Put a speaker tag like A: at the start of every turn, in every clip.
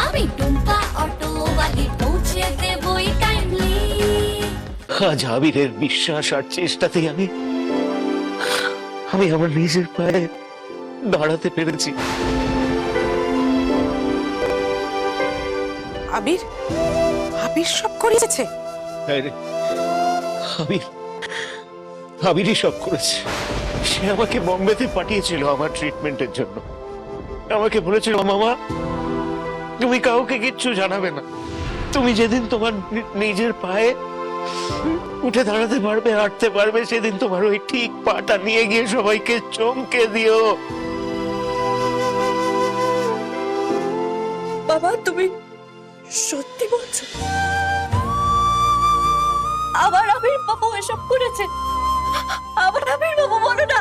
A: আমি টুম্পা অটোওয়ালি পৌঁছে দেবই কাইন্ডলি।
B: আজ আবিরের বিশ্বাস আর চেষ্টাতেই আমি আমার নিজের পায়ে দাঁড়াতে পেরেছি।
C: আবির আবির সব করেছে।
B: আবিরই সব করেছে। সে আমাকে বোম্বেতে পাঠিয়েছিল আমার ট্রিটমেন্টের জন্য। আমাকে বলেছিল, মামা তুমি কাউকে কিচ্ছু জানাবে না, তুমি যেদিন তোমার নিজের পায়ে উঠে দাঁড়াতে পারবে, হাঁটতে পারবে, সেদিন তোমার ওই ঠিক পাটা নিয়ে গিয়ে সবাইকে চমকে দিও।
D: বাবা তুমি সত্যি বলছো? আবার আবির বাবু এসব করেছে? আবার আবির বাবু বলো না,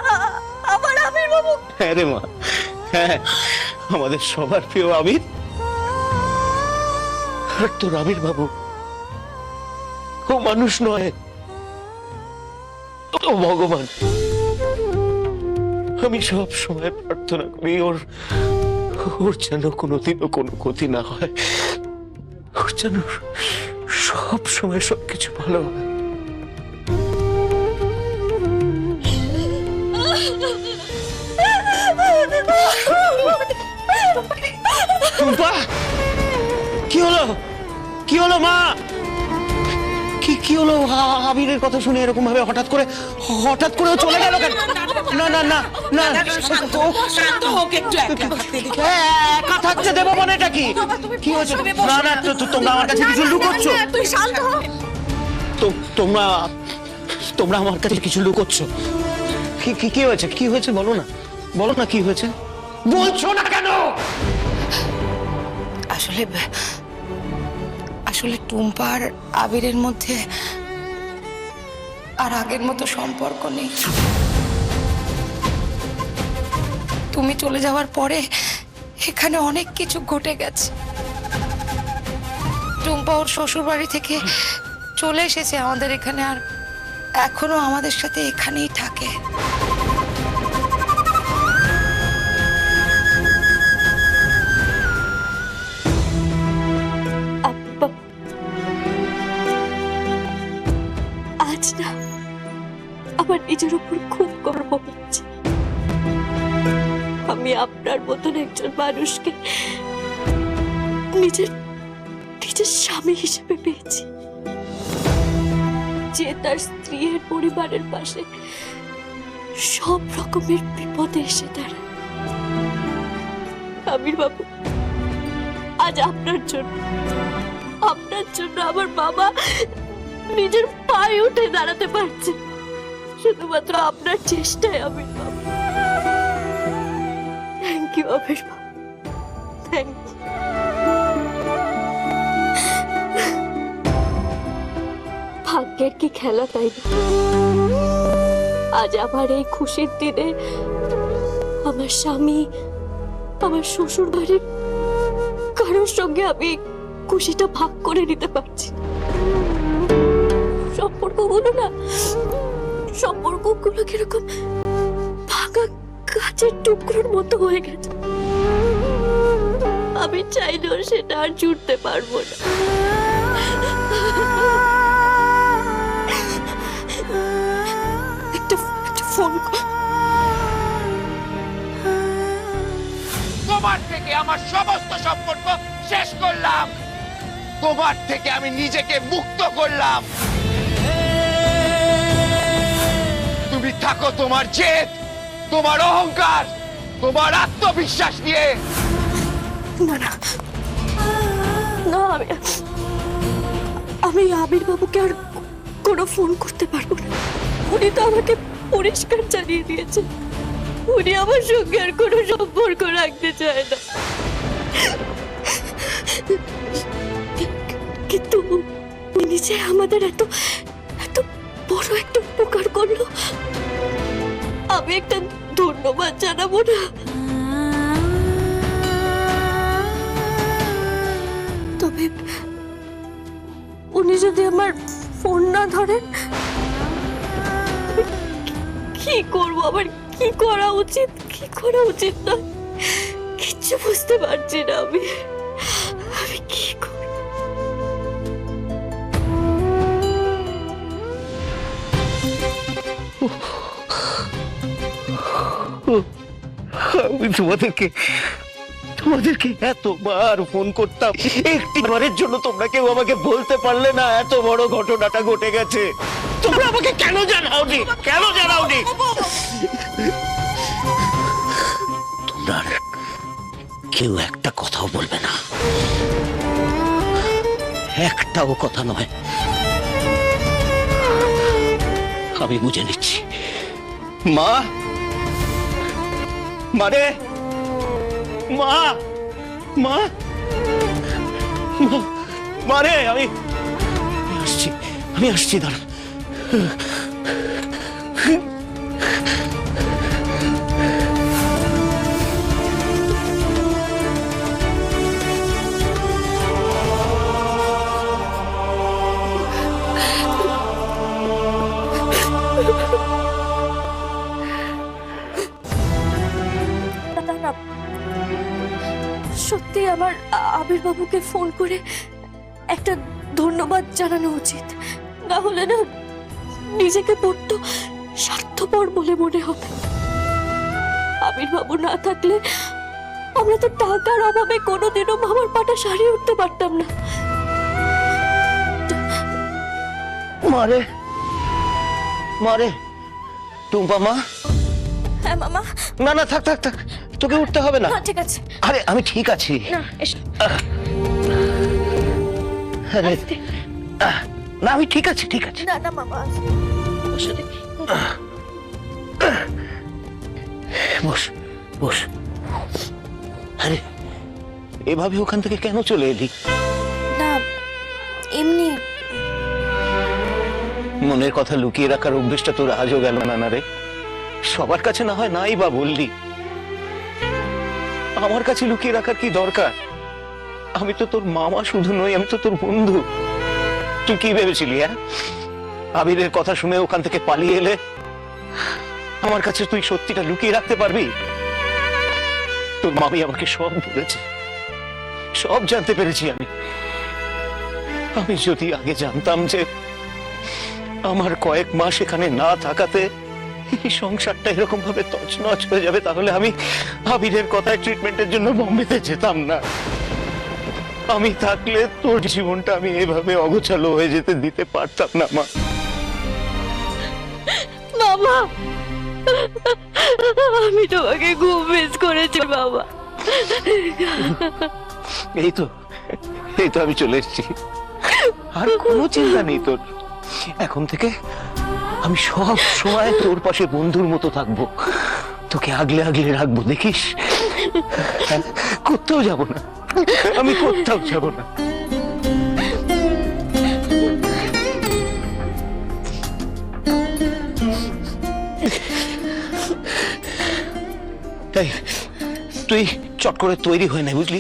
D: আবার আবির বাবু?
B: হ্যাঁ রে মা, হ্যাঁ, আমাদের সবার প্রিয় আবির। আর তোর আবির বাবু ও মানুষ নয়, ও ভগবান। আমি সব সময় প্রার্থনা করি ওর যেন কোনোদিনও কোনো ক্ষতি না হয়, ওর যেন সব সময় সবকিছু ভালো হয়। টুম্পা, কি হলো? কি হলো মা? কি হলো? আবিরের কথা শুনে এরকম ভাবে হঠাৎ করে চলে গেল কেন? না না না না,
C: শান্ত হোক একটু,
B: একা থাকতে দেবো মানে এটা কি? কি হয়েছে? না না, তোমরা আমার কাছে কিছু লুকোচ্ছ।
D: তুই শান্ত হ।
B: তোমরা আমার কাছে কিছু লুকোচ্ছ। কি হয়েছে? কি হয়েছে বলো না, বলো না কি হয়েছে? বলছো না কেন?
C: আসলে টুম্পা আর আবিরের মধ্যে আর আগের মতো সম্পর্ক নেই। তুমি চলে যাওয়ার পরে এখানে অনেক কিছু ঘটে গেছে। টুম্পা ওর শ্বশুর বাড়ি থেকে চলে এসেছে আমাদের এখানে, আর এখনো আমাদের সাথে এখানেই থাকে।
D: আজ না আমার নিজের উপর খুব গর্ব হচ্ছে। আমি আপনার মতন একজন মানুষকে নিজের স্বামী হিসেবে পেয়েছি, যে তার স্ত্রীর পরিবারের পাশে সব রকমের বিপদে এসে দাঁড়ায়। আবির বাবু, আজ আপনার জন্য আমার বাবা নিজের পায়ে উঠে দাঁড়াতে পারছে, শুধুমাত্র আপনার চেষ্টায়। আবির বাবু, thank you Abir Babu, thank you. ভাগ্যের কি খেলা, তাই না? আজ আমার এই খুশির দিনে আমার স্বামী, আমার শ্বশুর বাড়ির কারোর সঙ্গে আমি খুশিটা ভাগ করে নিতে পারছি। সম্পর্কগুলো কিরকম ভাঙা কাচের টুকরোর মতো হয়ে গেছে। আমি চাইলেও সেটা আর জুড়তে পারবো না। একটা ফোন কর।
E: তোমার থেকে আমার সমস্ত সম্পর্ক শেষ করলাম, তোমার থেকে আমি নিজেকে মুক্ত করলাম। তুমি থাকো তোমার জেদ, তোমার অহংকার, তোমার আত্মবিশ্বাস নিয়ে।
D: না না না, আমি আবির বাবুকে আর কোনো ফোন করতে পারবো না। উনি তো আমাকে পরিষ্কার জানিয়ে দিয়েছে উনি আমার সঙ্গে আর কোনো সম্পর্ক রাখতে চায় না। কিন্তু উনি যে আমাদের এত বড় একটা উপকার করলো, আমি একটা ধন্যবাদ জানাবো না? তবে উনি যদি আমার ফোন না ধরেন, কি করবো? আবার কি করা উচিত, কি করা উচিত না, কিচ্ছু বুঝতে পারছি না আমি।
B: আমি তোমাদেরকে এতবার ফোন করতাম, একটি বারের জন্য তোমরা কেউ আমাকে বলতে পারলে না এত বড় ঘটনাটা ঘটে গেছে। তোমরা আমাকে কেন জানাওনি? তোমরা আর কেউ একটা কথাও বলবে না, একটাও কথা নয়। আমি বুঝে নিচ্ছি। মারে মারে আমি আসছি দাঁড়া।
D: না, সত্যি আমার আবির বাবুকে ফোন করে একটা ধন্যবাদ জানানো উচিত, না হলে না নিজেকে বড্ড স্বার্থপর বলে মনে হবে। আবির বাবু না থাকলে আমরা তো টাকার অভাবে কোনোদিনও মামার পাটা সারিয়ে উঠতে পারতাম না।
B: মারে টুম্পা মা।
D: হ্যাঁ মামা।
B: না থাক তোকে উঠতে হবে না।
D: ঠিক আছে।
B: আরে আমি ঠিক আছি। না আমি ঠিক আছি।
D: না মামা,
B: বস। আরে এভাবে ওখান থেকে কেন চলে এলি?
D: না এমনি।
B: মনের কথা লুকিয়ে রাখার অভ্যেসটা তোর আজও গেল না রে। সবার কাছে না হয় নাই বা বললি, আমার কাছে লুকিয়ে রাখার কি দরকার? আমি তো তোর মামা শুধু নই, আমি তো তোর বন্ধু। তুই কি ভেবেছিলি? আবিরের কথা শুনে ওখান থেকে পালিয়ে এলে আমার কাছে তুই সত্যিটা লুকিয়ে রাখতে পারবি? তোর মামি আমাকে সব বলেছে, সব জানতে পেরেছি আমি যদি আগে জানতাম যে আমার কয়েক মাস এখানে না থাকাতে এই সংসারটা এরকম ভাবে তছনছ হয়ে যাবে, তাহলে আমি আবিরের কথায় ট্রিটমেন্টের জন্য বোম্বেতে যেতাম না। আমি থাকলে তোর জীবনটা আমি এভাবে অগোছালো হয়ে যেতে দিতে পারতাম না মা।
D: মামা আমি তোমাকে খুব মিস করেছি বাবা।
B: এই তো আমি চলে এসেছি, আর কোনো চিন্তা নেই তোর। এখন থেকে আমি সব সময় তোর পাশে বন্ধুর মতো থাকবো, তোকে আগলে রাখবো, দেখিস। কোথাও যাব না, আমি কোথাও যাব না। তাই তুই চট করে তৈরি হয়ে নাই, বুঝলি?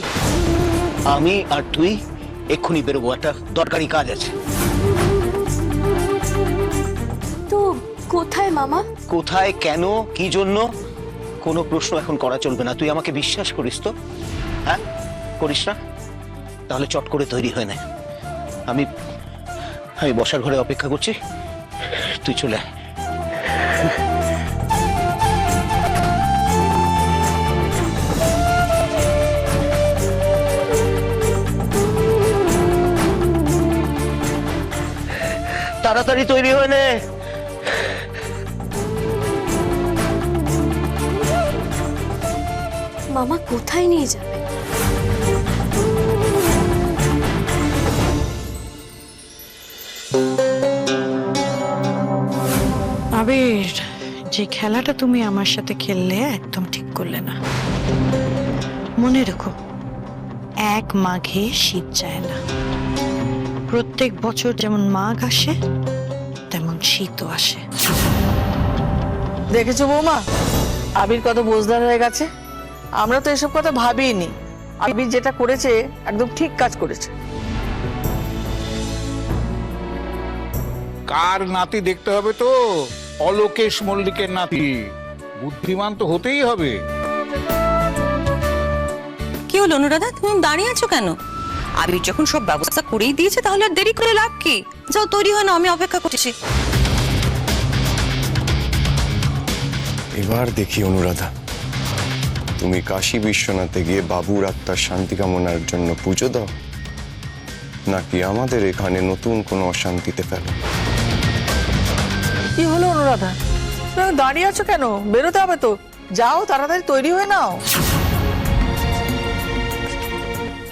B: আমি আর তুই এক্ষুনি বেরোবো, একটা দরকারি কাজ আছে।
D: তো কোথায় মামা?
B: কোথায়, কেন, কি জন্য কোনো প্রশ্ন এখন করা চলবে না। তুই আমাকে বিশ্বাস করিস তো? হ্যাঁ করিস না? তাহলে চট করে তৈরি হয়ে নে। আমি বসার ঘরে অপেক্ষা করছি, তুই চলে আয়। তাড়াতাড়ি তৈরি হয়ে নে।
D: মামা কোথায় নিয়ে যাবে?
C: আবির, যে খেলাটা তুমি আমার সাথে খেললে একদম ঠিক করলে না। মনে রেখো, এক মাঘে শীত যায় না। প্রত্যেক বছর যেমন মাঘ আসে তেমন শীতও আসে।
F: দেখেছো বৌমা, আবির কত বোঝদার হয়ে গেছে। আমরা তো এসব কথা ভাবিনি। আবির যেটা করেছে একদম ঠিক কাজ করেছে।
G: কার নাতি দেখতে হবে তো? অলোকেশ মল্লিকের নাতি। বুদ্ধিমান তো হতেই হবে।
H: কি হলো অনুরাধা, তুমি দাঁড়িয়ে আছো কেন? আবির যখন সব ব্যবস্থা করেই দিয়েছে তাহলে আর দেরি করে লাভ কি? যাও তৈরি হয় না, আমি অপেক্ষা করছি।
I: এবার দেখি অনুরাধা, তুমি কাশী বিশ্বনাথে গিয়ে বাবুর আত্মার শান্তি কামনার জন্য পুজো দাও, নাকি আমাদের এখানে নতুন কোনো অশান্তিতে ফেলো?
F: কি হলো অনুরাধা, তুমি দাঁড়িয়ে আছো কেন? বেরোতে হবে তো, যাও তাড়াতাড়ি তৈরি হয়ে নাও।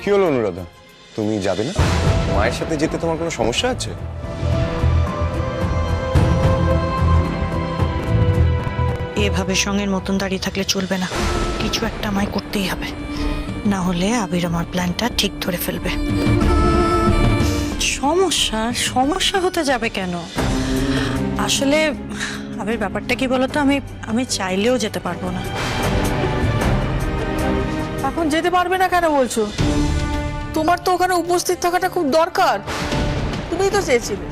I: কি হলো অনুরাধা, তুমি যাবে না? মায়ের সাথে যেতে তোমার কোনো সমস্যা আছে?
C: এভাবে সঙ্গের মতন দাঁড়িয়ে থাকলে চলবে না, কিছু একটা আমায় করতেই হবে, না হলে আবির আমার প্ল্যানটা ঠিক ধরে ফেলবে। সমস্যা সমস্যা হতে যাবে কেন? আসলে আবির ব্যাপারটা কি বলতো, আমি চাইলেও যেতে পারবো না।
F: এখন যেতে পারবে না কেন বলছো? তোমার তো ওখানে উপস্থিত থাকাটা খুব দরকার, তুমিই তো চেয়েছিলে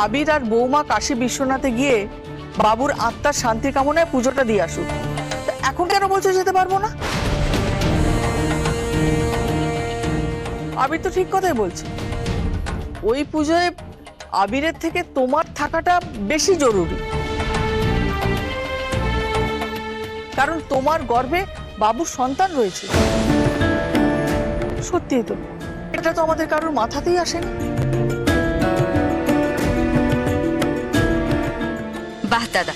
F: আবির আর বৌমা কাশী বিশ্বনাথে গিয়ে বাবুর আত্মার শান্তি কামনায় পুজোটা দিয়ে আসুক। তা এখন কেন বলছো যেতে পারবো না? আবির তো ঠিক কথাই বলছে, ওই পুজোয় আবিরের থেকে তোমার থাকাটা বেশি জরুরি, কারণ তোমার গর্ভে বাবুর সন্তান রয়েছে। সত্যি তো, এটা তো আমাদের কারোর মাথাতেই আসেনি।
H: বাহ দাদা,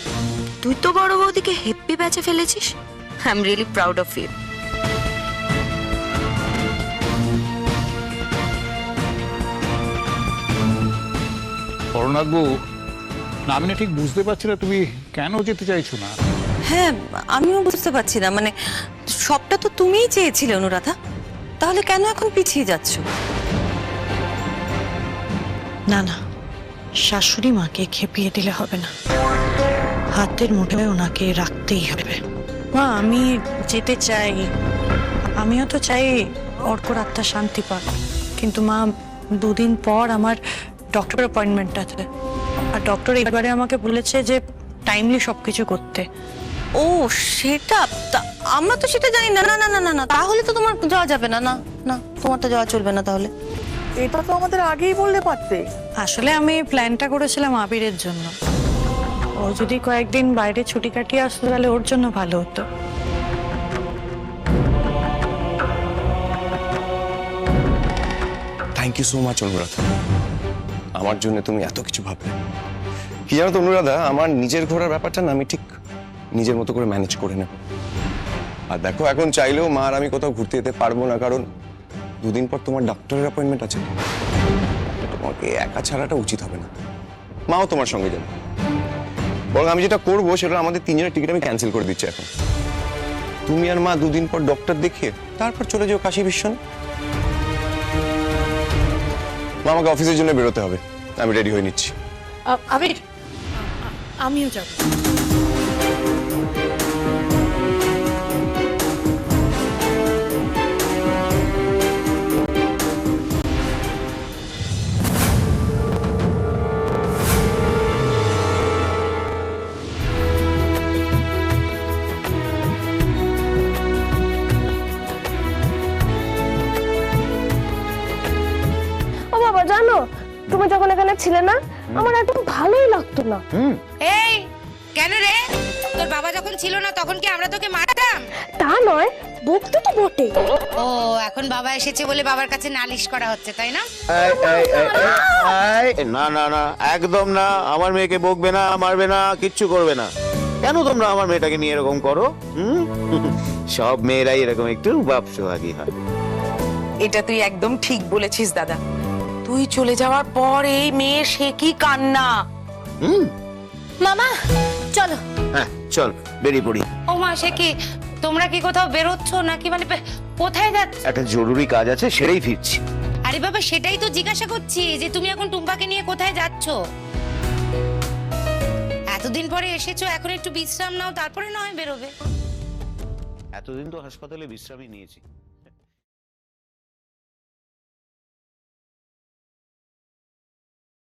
H: তুই তো বড় বৌদিকে হেপ্পি ব্যাচে ফেলেছিস। I am really proud of you.
G: করুণাথবাবু, না আমি না ঠিক বুঝতে পারছি না তুমি কেন যেতে চাইছো না।
H: হ্যাঁ, আমিও বুঝতে পারছি না, মানে সবটা তো তুমিই চেয়েছিলে অনুরাধা, তাহলে কেন এখন পিছিয়ে যাচ্ছ?
C: না না, শাশুড়ি মাকে খেপিয়ে দিলে হবে না, হাতের মুঠোয় ওনাকে রাখতেই হবে। মা, আমি যেতে চাই, আমিও তো চাই অর্কর আত্মা শান্তি পাক, কিন্তু মা, দুদিন পর আমার ডক্টর অ্যাপয়েন্টমেন্ট আছে, আর ডক্টর এবারে আমাকে বলেছে যে টাইমলি সবকিছু করতে।
H: ও সেটা, আমরা তো সেটা জানি না। না না না না না, তাহলে তো তোমার যাওয়া যাবে না। না না, তোমার তো যাওয়া চলবে না তাহলে।
F: এটা তো আমাদের আগেই বললে পারতে।
C: আসলে আমি প্ল্যানটা করেছিলাম আবিরের জন্য, ও যদি কয়েকদিন বাইরে ছুটি কাটিয়ে আসতো তাহলে ওর জন্য ভালো হতো।
I: Thank you so much Anuradha, আমার জন্য তুমি এত কিছু ভাবলে। কি জানো তো অনুরাধা, আমার নিজের ঘোরার ব্যাপারটা না আমি ঠিক নিজের মতো করে ম্যানেজ করে নেব। আর দেখো, এখন চাইলেও মা আর আমি কোথাও ঘুরতে যেতে পারবো না, কারণ দুদিন পর তোমার ডাক্তারের অ্যাপয়েন্টমেন্ট আছে। তোমাকে একা ছাড়াটা উচিত হবে না, মাও তোমার সঙ্গে যাবে। বরং আমি যেটা করবো সেটা আমাদের তিনজনের টিকিট আমি ক্যান্সেল করে দিচ্ছি এখন। তুমি আর মা দুদিন পর ডক্টর দেখিয়ে তারপর চলে যাও কাশী বিশ্বনাথ। মা, আমাকে অফিসের জন্য বেরোতে হবে, আমি রেডি হয়ে নিচ্ছি।
C: আবির, আমিও যাব।
D: ও বাবা, জানো তুমি যখন এখানে ছিলে না, আমার একদম ভালোই লাগতো না।
J: এই কেন রে, তোর বাবা যখন ছিল না তখন কি আমরা তোকে মারতাম?
D: তা নয়, বকতে তো বটে।
J: ও, এখন বাবা এসেছে বলে বাবার কাছে নালিশ করা হচ্ছে, তাই না?
B: না না না, একদম না, আমার মেয়েকে বকবে না, মারবে না, কিচ্ছু করবে না। কেন তোমরা আমার মেয়েটাকে নিয়ে এরকম করো? সব মেয়েরাই এরকম একটু বাপ সোহাগী হয়।
J: এটা তুই একদম ঠিক বলেছিস দাদা, তুই চলে যাওয়ার পর এই মেয়ে সে কি কান্না। মামা চলো।
B: হ্যাঁ চল, বেরিয়ে পড়ি।
J: ও মা, সে কি তোমরা কি কোথাও বেরোচ্ছ নাকি? মানে কোথায় যাচ্ছ?
B: একটা জরুরি কাজ আছে, সেটাই ফিরছি।
J: আরে বাবা, সেটাই তো জিজ্ঞাসা করছি যে তুমি এখন টুম্পাকে নিয়ে কোথায় যাচ্ছ? এতদিন পরে এসেছো, এখন একটু বিশ্রাম নাও, তারপরে না হয় বেরোবে।
B: এতদিন তো হাসপাতালে বিশ্রামই নিয়েছি।